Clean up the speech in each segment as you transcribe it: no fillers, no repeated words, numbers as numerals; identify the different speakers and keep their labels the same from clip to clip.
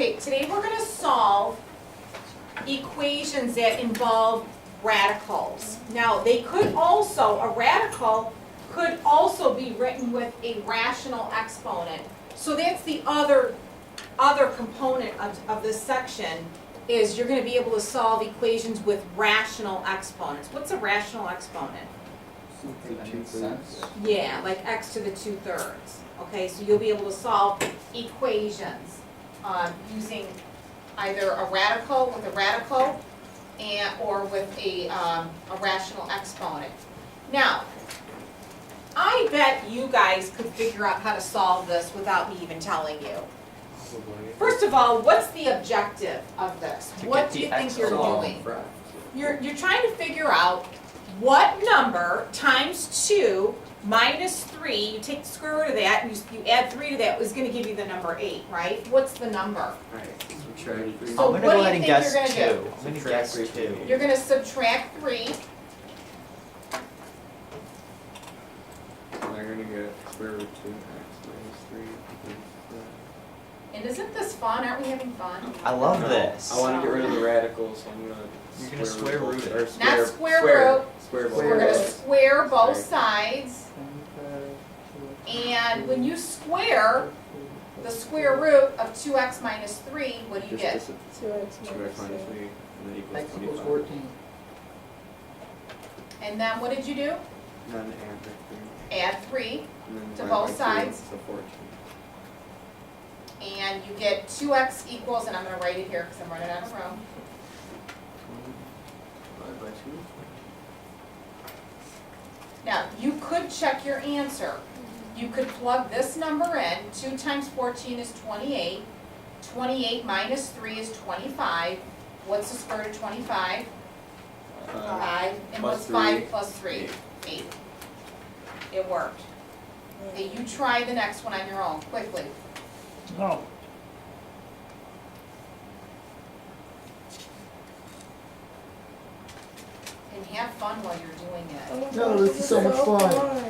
Speaker 1: Okay, today we're going to solve equations that involve radicals. Now, they could also, a radical could also be written with a rational exponent. So that's the other component of this section, is you're going to be able to solve equations with rational exponents. What's a rational exponent?
Speaker 2: Something that makes sense.
Speaker 1: Yeah, like x to the 2/3. Okay, so you'll be able to solve equations using either a radical with a radical or with a rational exponent. Now, I bet you guys could figure out how to solve this without me even telling you. First of all, what's the objective of this? What do you think you're doing? You're trying to figure out what number times 2 minus 3, you take the square root of that, and you add 3 to that, is going to give you the number 8, right? What's the number?
Speaker 2: Alright, subtract 3.
Speaker 1: So
Speaker 3: I'm
Speaker 1: what
Speaker 3: gonna
Speaker 1: do
Speaker 3: go
Speaker 1: you
Speaker 3: ahead and
Speaker 1: think
Speaker 3: guess
Speaker 1: you're gonna
Speaker 3: 2.
Speaker 1: do?
Speaker 3: I'm gonna guess 2.
Speaker 1: You're going to subtract 3.
Speaker 2: We're gonna get square root 2x minus 3.
Speaker 1: And isn't this fun? Aren't we having fun?
Speaker 3: I love
Speaker 2: No,
Speaker 3: this.
Speaker 2: I want to get rid of the radicals, so I'm gonna.
Speaker 3: You're gonna square root it.
Speaker 2: Or
Speaker 1: Not square root.
Speaker 2: Square both.
Speaker 1: We're going to square both
Speaker 2: Sorry.
Speaker 1: sides. And when you square the square root of 2x minus 3, what do you get?
Speaker 2: 2x minus 3, and then equals
Speaker 4: X equals
Speaker 2: 25.
Speaker 4: 14.
Speaker 1: And then what did you do?
Speaker 2: And then add the 3.
Speaker 1: Add 3.
Speaker 2: And then
Speaker 1: To
Speaker 2: divide
Speaker 1: both
Speaker 2: by 2,
Speaker 1: sides.
Speaker 2: So 14.
Speaker 1: And you get 2x equals, and I'm going to write it here because I'm running out of room.
Speaker 2: Divided by 2.
Speaker 1: Now, you could check your answer. You could plug this number in. 2 times 14 is 28. 28 minus 3 is 25. What's the square root of 25? 5. And
Speaker 2: plus
Speaker 1: what's 5
Speaker 2: 3.
Speaker 1: plus 3?
Speaker 2: 8.
Speaker 1: 8. It worked. Okay, you try the next one on your own, quickly.
Speaker 4: No.
Speaker 1: And have fun while you're doing it.
Speaker 4: No, this is so much fun.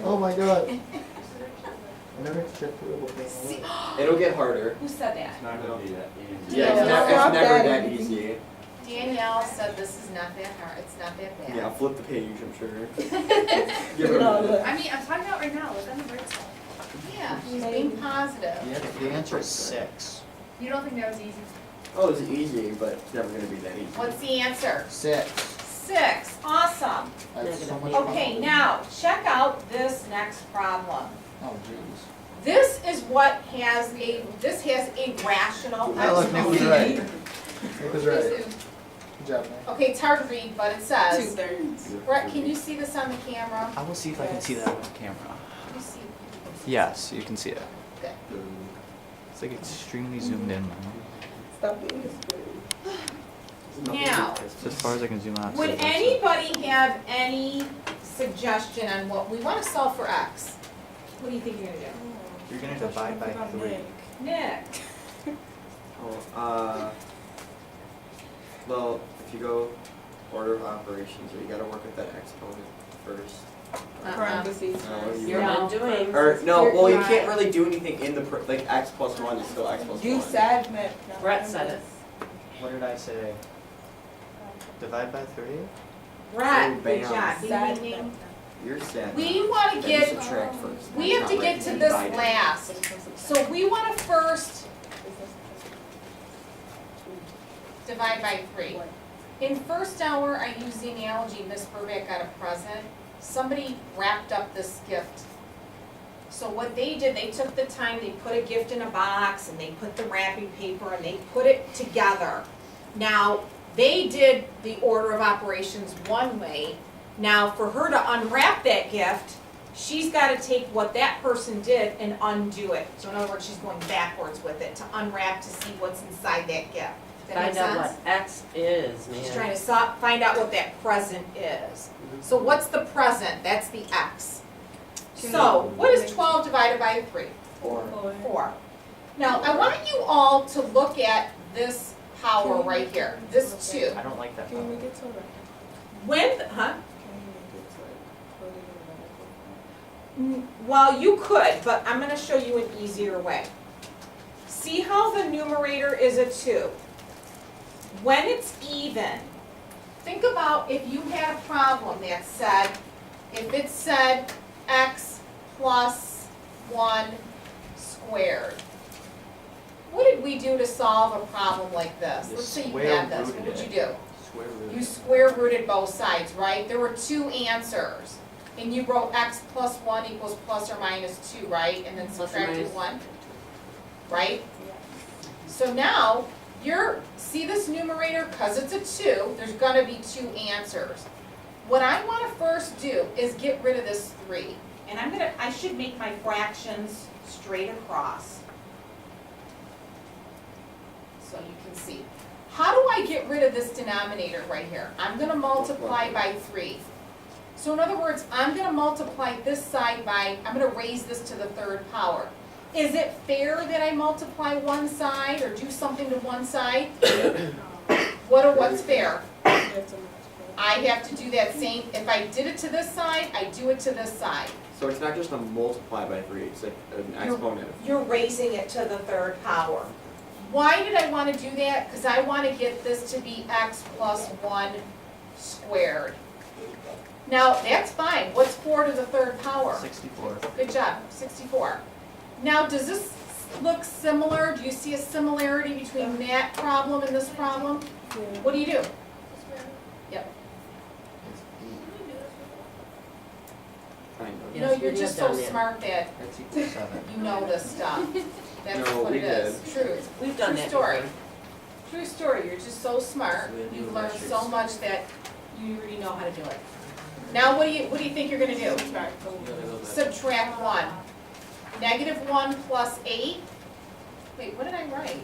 Speaker 4: Oh my god. I never have to check through the
Speaker 1: See,
Speaker 4: thing.
Speaker 2: It'll get harder.
Speaker 1: who said that?
Speaker 5: Not gonna be that easy.
Speaker 2: Yeah,
Speaker 1: Yeah,
Speaker 2: it's,
Speaker 1: it's
Speaker 2: it's
Speaker 4: not
Speaker 2: never
Speaker 4: that
Speaker 2: that
Speaker 4: easy.
Speaker 2: easy.
Speaker 1: Danielle said this is not that hard. It's not that bad.
Speaker 2: Yeah, flip the page, I'm sure.
Speaker 4: Give it all the-
Speaker 6: I mean, I'm talking about right now, look on the bright side.
Speaker 1: Yeah, she's being positive.
Speaker 3: Yeah, the answer is 6.
Speaker 6: You don't think that was easy?
Speaker 2: Oh, it's easy, but it's never gonna be that easy.
Speaker 1: What's the answer?
Speaker 3: 6.
Speaker 1: 6. Awesome.
Speaker 4: That's so much fun.
Speaker 1: Okay, now check out this next problem.
Speaker 4: Oh jeez.
Speaker 1: This is what has a rational
Speaker 3: Oh, look, Nick was
Speaker 1: exponent.
Speaker 3: right.
Speaker 4: It was right. Good job, man.
Speaker 1: Okay, it's hard to read, but it says.
Speaker 6: 2/3.
Speaker 1: Brett, can you see this on the camera?
Speaker 3: I will see if I can see that on camera.
Speaker 1: Can you see?
Speaker 3: Yes, you can see it.
Speaker 1: Good.
Speaker 3: It's like extremely zoomed in.
Speaker 1: Now,
Speaker 3: It's as far as I can zoom out.
Speaker 1: would anybody have any suggestion on what we want to solve for x? What do you think you're gonna do?
Speaker 3: You're gonna divide by 3.
Speaker 1: Nick.
Speaker 2: Oh, well, if you go order of operations, you gotta work with that exponent first.
Speaker 6: Parentheses.
Speaker 2: No, you
Speaker 1: You're not
Speaker 7: doing.
Speaker 2: Or, no, well, you
Speaker 7: You're
Speaker 2: can't
Speaker 7: right.
Speaker 2: really do anything in the, like, x plus 1 is still x plus 1.
Speaker 7: You said Nick. Brett said it.
Speaker 3: What did I say? Divide by 3?
Speaker 1: Brett,
Speaker 2: Oh,
Speaker 1: good
Speaker 2: bam.
Speaker 1: job. Ding, ding, ding.
Speaker 2: You're sad.
Speaker 1: We want to
Speaker 2: Then you
Speaker 1: get,
Speaker 2: subtract first.
Speaker 1: we have to
Speaker 2: Not
Speaker 1: get
Speaker 2: like
Speaker 1: to
Speaker 2: you
Speaker 1: this
Speaker 2: divide it.
Speaker 1: last. So we want to first divide by 3. In first hour, I used the analogy Miss Burback got a present. Somebody wrapped up this gift. So what they did, they took the time, they put a gift in a box, and they put the wrapping paper, and they put it together. Now, they did the order of operations one way. Now, for her to unwrap that gift, she's got to take what that person did and undo it. So in other words, she's going backwards with it to unwrap to see what's inside that gift. Does that make
Speaker 7: Find out
Speaker 1: sense?
Speaker 7: what X is, man.
Speaker 1: She's trying to find out what that present is. So what's the present? That's the x. So what is 12 divided by 3? 4. Now, I want you all to look at this power right here, this 2.
Speaker 3: I don't like that.
Speaker 4: Can we get to that?
Speaker 1: When, huh?
Speaker 4: Can we get to like,
Speaker 1: Well, you could, but I'm going to show you an easier way. See how the numerator is a 2? When it's even, think about if you had a problem that said, if it said x plus 1 squared. What did we do to solve a problem like this?
Speaker 2: You
Speaker 1: Let's say you
Speaker 2: square
Speaker 1: had this, what
Speaker 2: rooted
Speaker 1: would
Speaker 2: it.
Speaker 1: you do?
Speaker 2: Square root.
Speaker 1: You square rooted both sides, right? There were 2 answers. And you wrote x plus 1 equals plus or minus 2, right? And then
Speaker 7: Plus or
Speaker 1: subtracted
Speaker 7: minus.
Speaker 1: 1, right? So now, see this numerator, because it's a 2, there's gonna be 2 answers. What I wanna first do is get rid of this 3. And I should make my fractions straight across. So you can see. How do I get rid of this denominator right here? I'm gonna multiply by 3. So in other words, I'm gonna multiply this side by, I'm gonna raise this to the 3rd power. Is it fair that I multiply one side or do something to one side? What's fair? I have to do that same, if I did it to this side, I do it to this side.
Speaker 2: So it's not just a multiply by 3, it's like an exponent.
Speaker 1: You're raising it to the 3rd power. Why did I wanna do that? Because I wanna get this to be x plus 1 squared. Now, that's fine. What's 4 to the 3rd power?
Speaker 3: 64.
Speaker 1: Good job, 64. Now, does this look similar? Do you see a similarity between that problem and this problem? What do you do? Yep.
Speaker 2: Kind of.
Speaker 1: You know,
Speaker 7: Yes,
Speaker 1: you're
Speaker 7: we
Speaker 1: just
Speaker 7: have
Speaker 1: so
Speaker 7: done that.
Speaker 1: smart that
Speaker 3: That's equals 7.
Speaker 1: you know this stuff. That's
Speaker 2: No,
Speaker 1: what
Speaker 2: we
Speaker 1: it is.
Speaker 2: did.
Speaker 1: True.
Speaker 7: We've done
Speaker 1: True
Speaker 7: that
Speaker 1: story.
Speaker 7: before.
Speaker 1: True story. You're just so smart.
Speaker 2: So we had to do
Speaker 1: You've learned
Speaker 2: metrics.
Speaker 1: so much that you already know how to do it. Now, what do you think you're gonna do?
Speaker 2: You gotta go back.
Speaker 1: Subtract 1. Negative 1 plus 8. Wait, what did I write?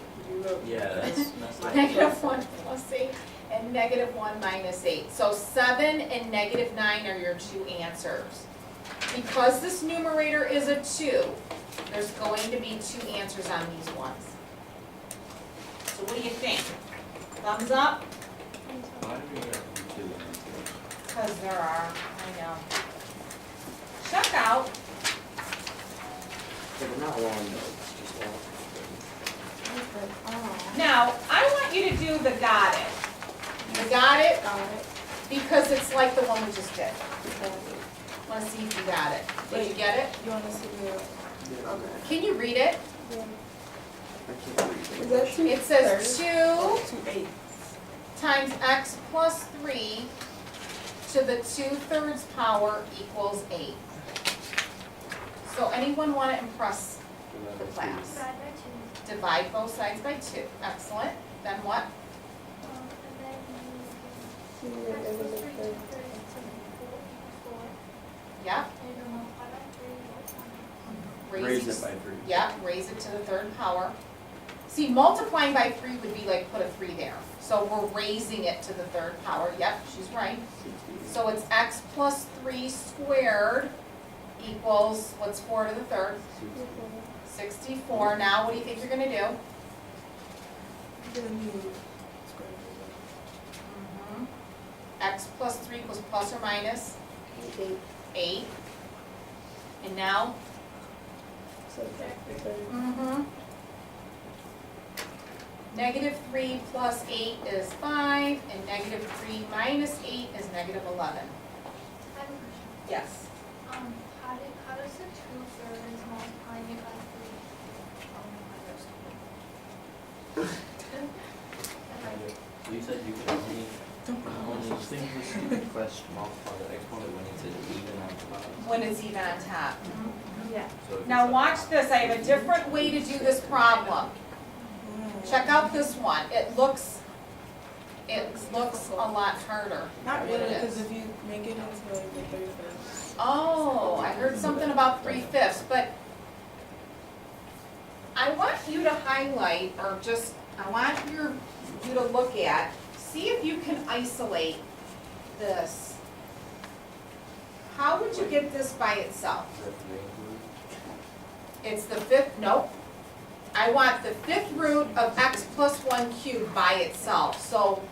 Speaker 3: Yeah, that's messed up.
Speaker 1: Negative 1 plus 8 and negative 1 minus 8. So 7 and negative 9 are your 2 answers. Because this numerator is a 2, there's going to be 2 answers on these ones. So what do you think? Thumbs up?
Speaker 5: Why do we have 2 and 2?
Speaker 1: Because there are, I know. Check out.
Speaker 2: Yeah, but not long notes, just long.
Speaker 1: Now, I want you to do the got it. You got it? Because it's like the one we just did. Want to see if you got it. Did you get it?
Speaker 8: You wanna see the,
Speaker 2: Yeah.
Speaker 8: okay.
Speaker 1: Can you read it?
Speaker 2: I can't read.
Speaker 8: Is that 2?
Speaker 1: It says 2
Speaker 8: 2 8.
Speaker 1: times x plus 3 to the 2/3 power equals 8. So anyone want to impress the class? Divide both sides by 2. Excellent. Then what? Yep.
Speaker 2: Raise it by 3.
Speaker 1: Yep, raise it to the 3rd power. See, multiplying by 3 would be like put a 3 there. So we're raising it to the 3rd power. Yep, she's right. So it's x plus 3 squared equals, what's 4 to the 3rd? 64. Now, what do you think you're gonna do? X plus 3 equals plus or minus 8. And now? Negative 3 plus 8 is 5, and negative 3 minus 8 is negative 11. Yes.
Speaker 6: How does the 2/3 multiplying it by 3?
Speaker 5: You said you could only distinguish the question multiply the exponent when it's even on top.
Speaker 1: When it's even on top.
Speaker 6: Yeah.
Speaker 5: So if
Speaker 1: Now
Speaker 5: it's
Speaker 1: watch this, I have a different way to do this problem. Check out this one, it looks a lot harder.
Speaker 8: Not
Speaker 1: than what
Speaker 8: really,
Speaker 1: it
Speaker 8: because
Speaker 1: is.
Speaker 8: if you make it into like the 3/5.
Speaker 1: Oh, I heard something about 3/5, but I want you to highlight, or just, I want you to look at, see if you can isolate this. How would you get this by itself?
Speaker 5: is that the range root?
Speaker 1: It's the 5th, nope. I want the 5th root of x plus 1 cubed by itself. So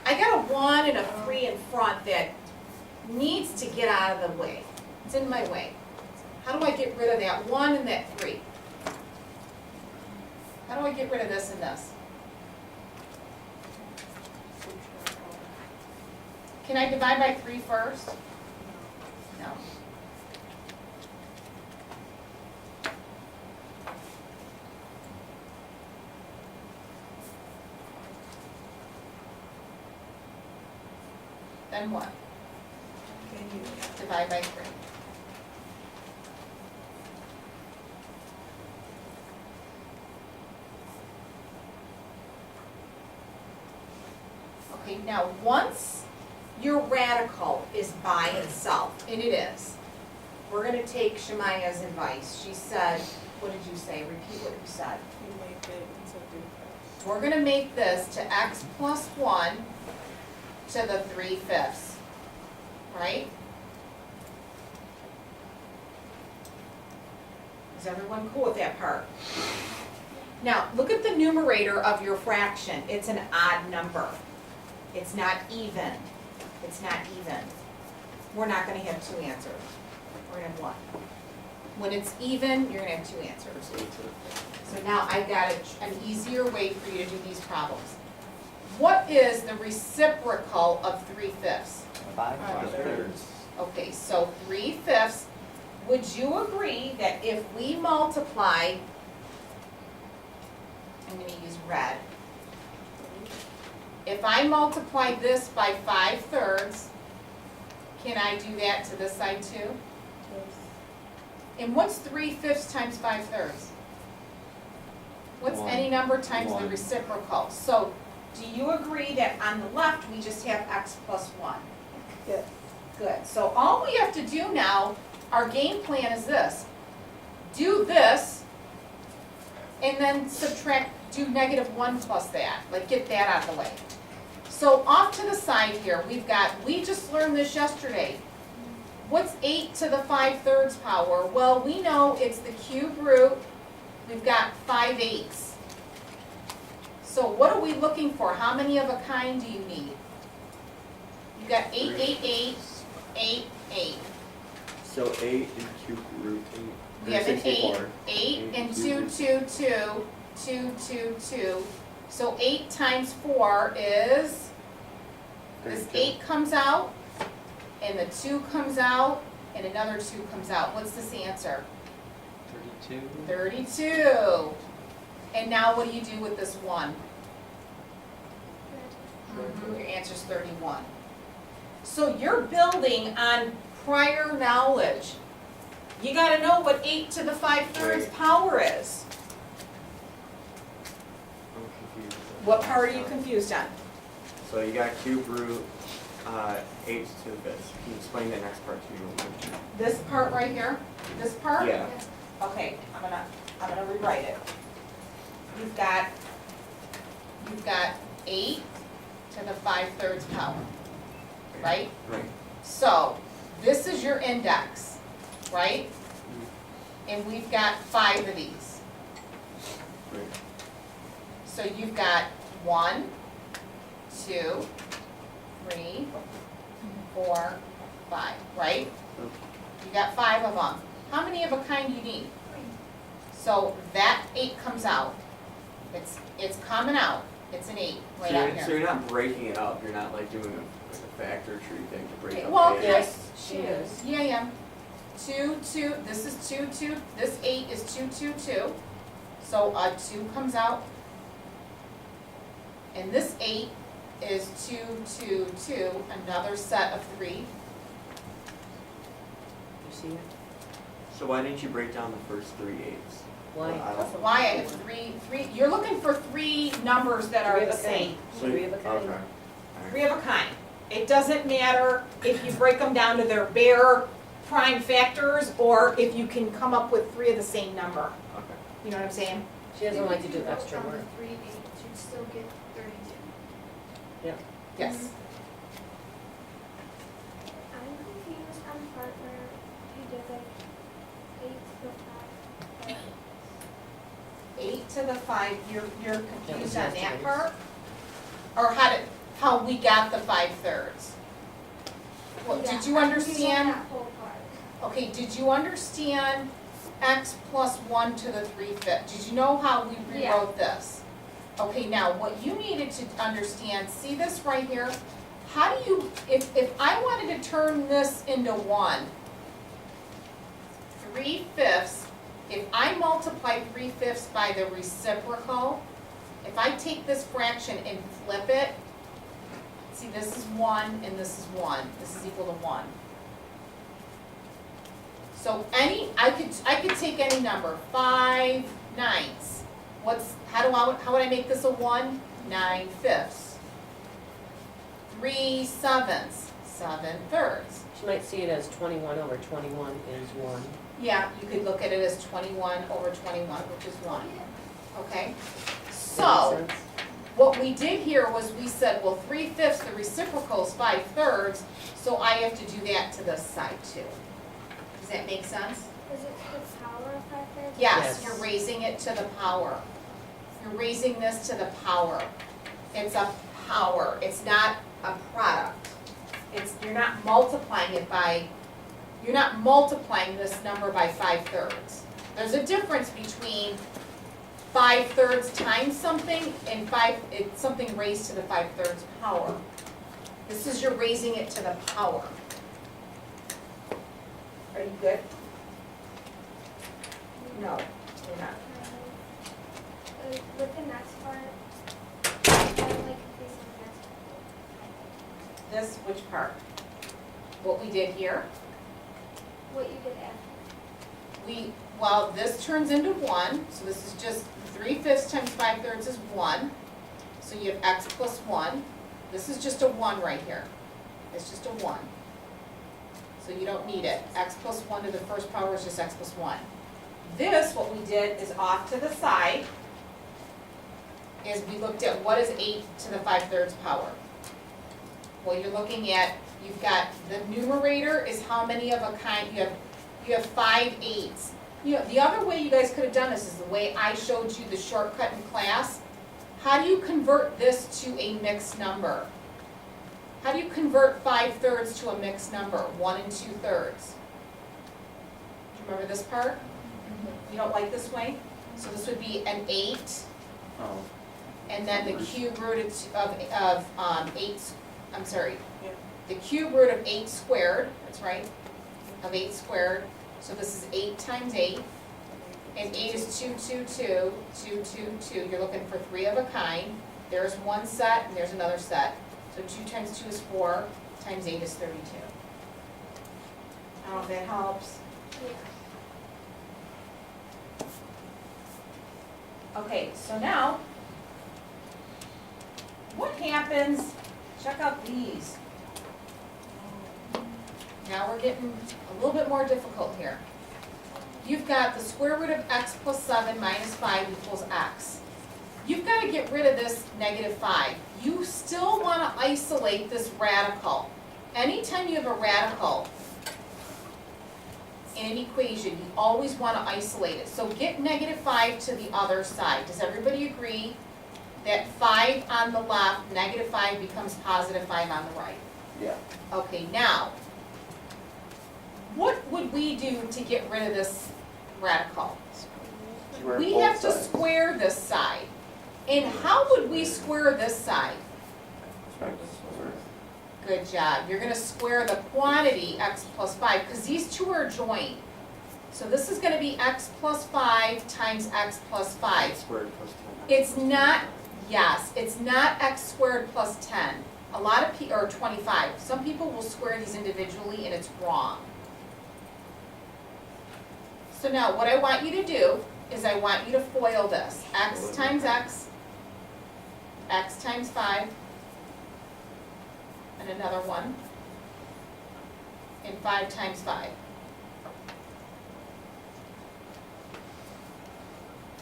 Speaker 1: I got a 1 and a 3 in front that needs to get out of the way. It's in my way. How do I get rid of that 1 and that 3? How do I get rid of this and this? Can I divide by 3 first? No. Then what?
Speaker 8: Can you?
Speaker 1: Divide by 3. Okay, now, once your radical is by itself, and it is, we're gonna take Shemaya's advice. She said, what did you say? Repeat what you said.
Speaker 8: You make it into 3/5.
Speaker 1: We're gonna make this to x plus 1 to the 3/5, right? Is everyone cool with that part? Now, look at the numerator of your fraction. It's an odd number. It's not even. It's not even. We're not gonna have 2 answers. We're gonna have 1. When it's even, you're gonna have 2 answers. So now I've got an easier way for you to do these problems. What is the reciprocal of 3/5?
Speaker 3: 5/3.
Speaker 1: Okay, so 3/5. Would you agree that if we multiply, I'm gonna use red. If I multiply this by 5/3, can I do that to this side too?
Speaker 8: Yes.
Speaker 1: And what's 3/5 times 5/3? What's
Speaker 5: One.
Speaker 1: any number times the
Speaker 5: One.
Speaker 1: reciprocal? So, do you agree that on the left, we just have x plus 1?
Speaker 8: Yes.
Speaker 1: Good, so all we have to do now, our game plan is this. Do this, and then subtract, do -1 plus that, like get that out of the way. So off to the side here, we just learned this yesterday. What's 8 to the 5/3 power? Well, we know it's the cube root, we've got 5/8. So what are we looking for? How many of a kind do you need? You've got 8, 8, 8, 8, 8.
Speaker 2: So 8 and cube root 8.
Speaker 1: We have an 8,
Speaker 2: 64.
Speaker 1: 8 and
Speaker 2: Eight
Speaker 1: 2, 2, 2, 2, 2, 2. So 8 times 4 is, this
Speaker 2: 32.
Speaker 1: 8 comes out, and the 2 comes out, and another 2 comes out. What's this answer?
Speaker 5: 32.
Speaker 1: 32. And now what do you do with this 1? Your answer's 31. So you're building on prior knowledge. You gotta know what 8 to the 5/3
Speaker 2: Right.
Speaker 1: power is.
Speaker 2: I'm confused.
Speaker 1: What part are you confused on?
Speaker 2: So you got cube root 8 to the 5th. Can you explain that next part to me?
Speaker 1: This part right here? This part?
Speaker 2: Yeah.
Speaker 1: Okay, I'm gonna rewrite it. You've got 8 to the 5/3 power, right?
Speaker 2: Right.
Speaker 1: So, this is your index, right? And we've got 5 of these.
Speaker 2: Right.
Speaker 1: So you've got 1, 2, 3, 4, 5, right? You got 5 of them. How many of a kind do you need? So that 8 comes out. It's coming out. It's an 8 right
Speaker 2: So
Speaker 1: out
Speaker 2: you're, so
Speaker 1: here.
Speaker 2: you're not breaking it up. You're not like doing a factor tree thing to break up
Speaker 1: Well,
Speaker 2: 8.
Speaker 1: yes,
Speaker 7: She is.
Speaker 1: yeah, yeah. 2, 2, this is 2, 2, this 8 is 2, 2, 2. So a 2 comes out. And this 8 is 2, 2, 2, another set of 3.
Speaker 7: You see it?
Speaker 2: So why didn't you break down the first 3 8s?
Speaker 7: Why?
Speaker 2: Well, I don't-
Speaker 1: Why I have 3, you're looking for 3 numbers that are
Speaker 7: Three
Speaker 1: the
Speaker 7: of a
Speaker 1: same.
Speaker 2: So
Speaker 7: Three
Speaker 2: you-
Speaker 7: of a kind.
Speaker 2: Okay. Alright.
Speaker 1: 3 of a kind. It doesn't matter if you break them down to their bare prime factors or if you can come up with 3 of the same number.
Speaker 2: Okay.
Speaker 1: You know what I'm saying?
Speaker 7: She doesn't like to do extra
Speaker 6: From
Speaker 7: work.
Speaker 6: the 3 8, you'd still get 32.
Speaker 1: Yes.
Speaker 6: I'm confused on the part where you did like 8 to the 5.
Speaker 1: 8 to the 5, you're confused
Speaker 7: was
Speaker 1: on that
Speaker 7: yesterday's.
Speaker 1: part? Or how we got the 5/3? Well,
Speaker 6: Yeah,
Speaker 1: did you
Speaker 6: I'm confused on
Speaker 1: understand?
Speaker 6: that whole part.
Speaker 1: Okay, did you understand x plus 1 to the 3/5. Did you know how we
Speaker 6: Yeah.
Speaker 1: rewrote this? Okay, now what you needed to understand, see this right here? How do you, if I wanted to turn this into 1, 3/5, if I multiply 3/5 by the reciprocal, if I take this fraction and flip it, see this is 1 and this is 1, this is equal to 1. So I could take any number, 5 ninths. How would I make this a 1? 9/5. 3 sevenths, 7/3.
Speaker 7: You might see it as 21 over 21 is 1.
Speaker 1: Yeah, you could look at it as 21 over 21, which is 1, okay?
Speaker 7: Does that
Speaker 1: So,
Speaker 7: make sense?
Speaker 1: what we did here was we said, well, 3/5, the reciprocal is 5/3, so I have to do that to this side too. Does that make sense?
Speaker 6: Is it the power of 5/3?
Speaker 1: Yes,
Speaker 7: Yes.
Speaker 1: you're raising it to the power. You're raising this to the power. It's a power, it's not a product. You're not multiplying it by, you're not multiplying this number by 5/3. There's a difference between 5/3 times something and it's something raised to the 5/3 power. This is you're raising it to the power. Are you good? No, you're not.
Speaker 6: With the next part, I'm like confused with the next part.
Speaker 1: This, which part? What we did here?
Speaker 6: What you did after.
Speaker 1: Well, this turns into 1, so this is just 3/5 times 5/3 is 1. So you have x plus 1. This is just a 1 right here. It's just a 1. So you don't need it. X plus 1 to the first power is just x plus 1. This, what we did is off to the side, is we looked at what is 8 to the 5/3 power. Well, you're looking at, you've got, the numerator is how many of a kind, you have 5 8s. You know, the other way you guys could have done this is the way I showed you the shortcut in class. How do you convert this to a mixed number? How do you convert 5/3 to a mixed number, 1 2/3? Do you remember this part? You don't like this way? So this would be an 8,
Speaker 5: Oh,
Speaker 1: and then the cube root of 8, I'm sorry,
Speaker 8: Yeah.
Speaker 1: the cube root of 8 squared, that's right, of 8 squared. So this is 8 times 8, and 8 is 2, 2, 2, 2, 2, 2. You're looking for 3 of a kind. There's one set, and there's another set. So 2 times 2 is 4, times 8 is 32. I don't know if that helps.
Speaker 6: Yeah.
Speaker 1: Okay, so now, what happens, check out these. Now we're getting a little bit more difficult here. You've got the square root of x plus 7 minus 5 equals x. You've got to get rid of this negative 5. You still want to isolate this radical. Anytime you have a radical in an equation, you always want to isolate it. So get negative 5 to the other side. Does everybody agree that 5 on the left, negative 5 becomes positive 5 on the right?
Speaker 5: yeah.
Speaker 1: Okay, now, what would we do to get rid of this radical?
Speaker 5: Square
Speaker 1: We
Speaker 5: both
Speaker 1: have to
Speaker 5: sides.
Speaker 1: square this side. And how would we square this side?
Speaker 5: X squared.
Speaker 1: Good job. You're gonna square the quantity x plus 5, because these two are joined. So this is gonna be x plus 5 times x plus 5.
Speaker 2: Squared plus 10.
Speaker 1: It's not, yes, it's not x squared plus 10. A lot of or 25. Some people will square these individually and it's wrong. So now what I want you to do is I want you to FOIL this. X times x, x times 5, and another one, and 5 times 5.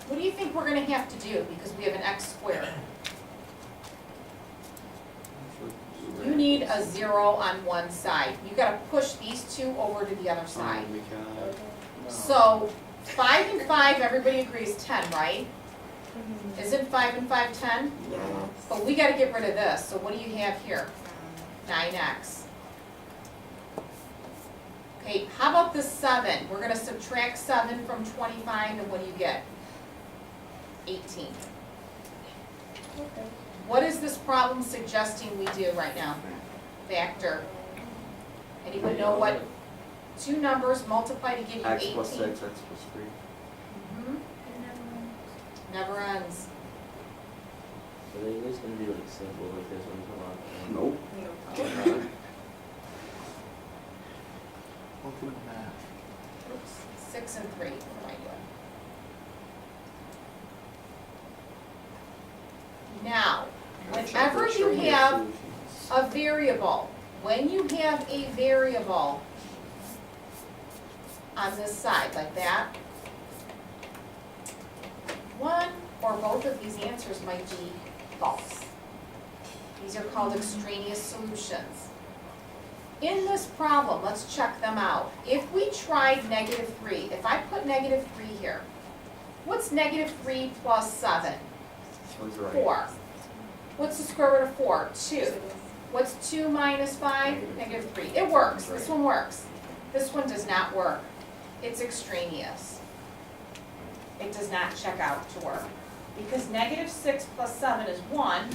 Speaker 1: What do you think we're gonna have to do because we have an x squared? You need a 0 on one side. You gotta push these two over to the other side.
Speaker 5: Oh my God. No.
Speaker 1: So 5 and 5, everybody agrees 10, right? Isn't 5 and 5 10?
Speaker 8: Yes.
Speaker 1: But we gotta get rid of this, so what do you have here? 9x. Okay, how about the 7? We're gonna subtract 7 from 25, and what do you get? 18.
Speaker 6: Okay.
Speaker 1: What is this problem suggesting we do right now? Factor. Anyone know what two numbers multiply to give you 18?
Speaker 2: X plus 6, X plus 3.
Speaker 1: Mhm.
Speaker 6: It
Speaker 1: Never ends.
Speaker 5: So they just gonna be like simple like this one, come on.
Speaker 2: Nope.
Speaker 8: No.
Speaker 4: Open math.
Speaker 1: Oops, 6 and 3, what am I doing? Now, whenever you have a variable, when you have a variable on this side, like that, one or both of these answers might be false. These are called extraneous solutions. In this problem, let's check them out. If we tried -3, if I put -3 here, what's -3 plus 7?
Speaker 2: This one's right.
Speaker 1: 4. What's the square root of 4? 2. What's 2 minus 5? -3. It works, this one works. This one does not work. It's extraneous. It does not check out to work. Because -6 plus 7 is 1.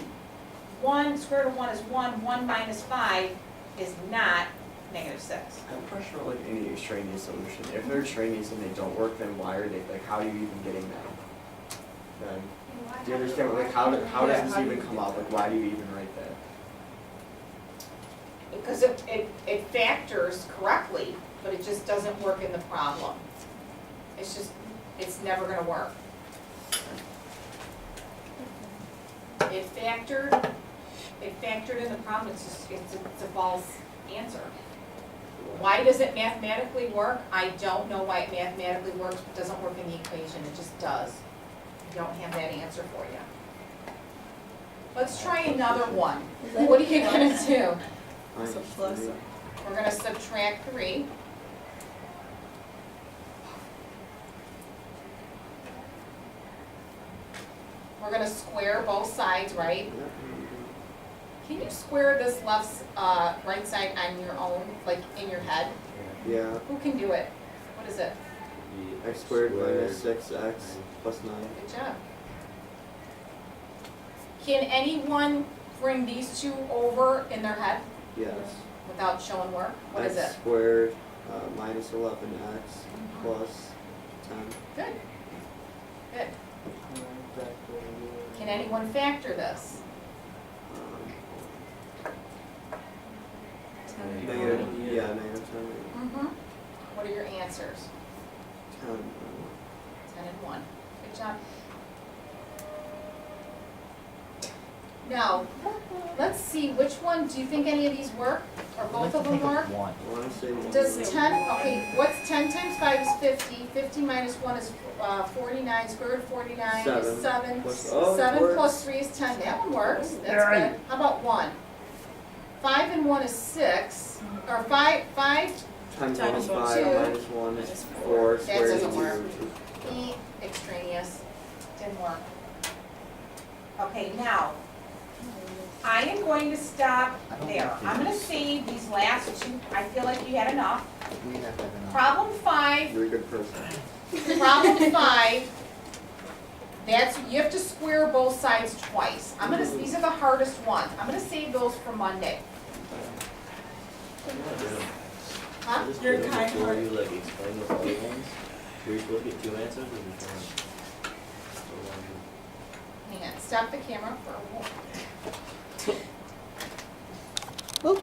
Speaker 1: 1, square root of 1 is 1. 1 minus 5 is not -6.
Speaker 2: I'm pretty sure like any extraneous solution, if they're extraneous and they don't work, then why are they, like, how are you even getting them? Then, do you understand, like, how does this even come up, like, why do you even write that?
Speaker 1: Because it factors correctly, but it just doesn't work in the problem. It's never gonna work. It factored in the problem, it's a false answer. Why does it mathematically work? I don't know why it mathematically works, but doesn't work in the equation, it just does. I don't have that answer for you. Let's try another one. What are you gonna do?
Speaker 8: It's a plus.
Speaker 1: We're gonna subtract 3. We're gonna square both sides, right? Can you square this right side on your own, like in your head?
Speaker 2: Yeah,
Speaker 1: Who can do it? What is it?
Speaker 2: x squared minus 6x plus 9.
Speaker 1: Good job. Can anyone bring these two over in their head
Speaker 2: Yes.
Speaker 1: without showing work? What is
Speaker 2: X
Speaker 1: it?
Speaker 2: squared minus 11x plus 10.
Speaker 1: Good. Good. Can anyone factor this?
Speaker 2: Negative, yeah, negative 10.
Speaker 1: Mm-hmm. What are your answers?
Speaker 2: 10.
Speaker 1: 10 and 1. Good job. Now, let's see, which one, do you think any of these work? Or both of them work?
Speaker 2: I want to say 1.
Speaker 1: Does 10, okay, what's 10 times 5 is 50, 50 minus 1 is 49, square root of 49 is
Speaker 2: 7
Speaker 1: 7.
Speaker 2: plus- oh,
Speaker 1: 7
Speaker 2: works.
Speaker 1: plus 3 is 10, that one works, that's good. How about 1? 5 and 1 is 6, or 5,
Speaker 2: 10
Speaker 8: Times
Speaker 2: plus 5
Speaker 1: 2.
Speaker 2: minus 1 is 4
Speaker 1: That
Speaker 2: squared
Speaker 1: doesn't
Speaker 2: is
Speaker 1: work.
Speaker 2: 2.
Speaker 1: Extraneous, didn't work. Okay, now, I am going to stop there. I'm gonna save these last two, I feel like you had enough.
Speaker 4: We have that enough.
Speaker 1: Problem 5,
Speaker 2: You're a good person.
Speaker 1: problem 5, that's, you have to square both sides twice. These are the hardest ones. I'm gonna save those for Monday. Huh?
Speaker 5: Just
Speaker 8: You're
Speaker 5: do it
Speaker 8: kind
Speaker 5: before
Speaker 8: hearted.
Speaker 5: you like explain the other ones. We're supposed to get 2 answers or just one?
Speaker 1: Hang on, stop the camera for a moment.